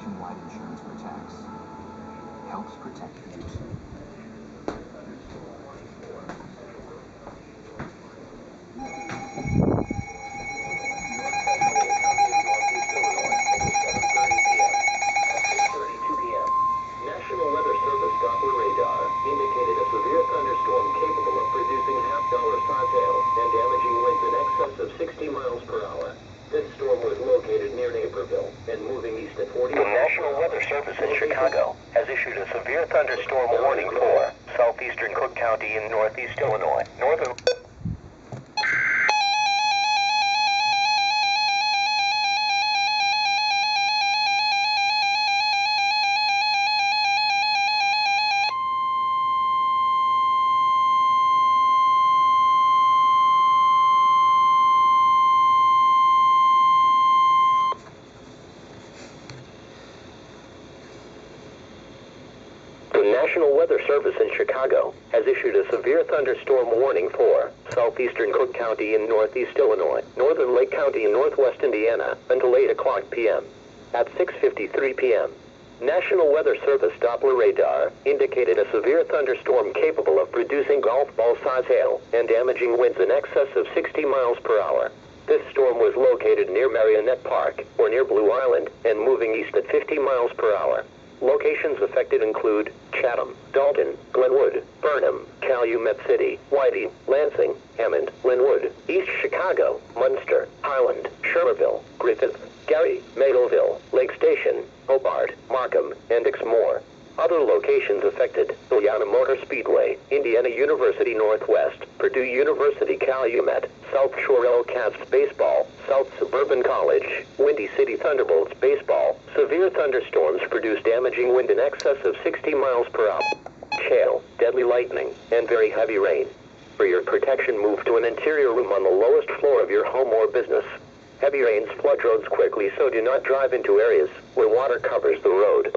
nationwide insurance protects, helps protect you too. National Weather Service Doppler radar indicated a severe thunderstorm capable of producing half-dollar-size hail and damaging winds in excess of 60 miles per hour. This storm was located near Naperville and moving east at 40 miles per hour. The National Weather Service in Chicago has issued a severe thunderstorm warning for southeastern Cook County in northeast Illinois, northern... The National Weather Service in Chicago has issued a severe thunderstorm warning for southeastern Cook County in northeast Illinois, northern Lake County in northwest Indiana until 8 o'clock p.m. At 6:53 p.m., National Weather Service Doppler radar indicated a severe thunderstorm capable of producing golf ball-size hail and damaging winds in excess of 60 miles per hour. This storm was located near Marionette Park, or near Blue Island, and moving east at 50 miles per hour. Locations affected include Chatham, Dalton, Glenwood, Burnham, Calumet City, Whiting, Lansing, Hammond, Linwood, East Chicago, Munster, Highland, Schermerville, Griffith, Gary, Maidalville, Lake Station, Hobart, Markham, and Exmoor. Other locations affected: Ileana Motor Speedway, Indiana University Northwest, Purdue University Calumet, South Shore Cats Baseball, South Suburban College, Windy City Thunderbolts Baseball. Severe thunderstorms produce damaging wind in excess of 60 miles per hour, hail, deadly lightning, and very heavy rain. For your protection, move to an interior room on the lowest floor of your home or business. Heavy rains flood roads quickly, so do not drive into areas where water covers the road.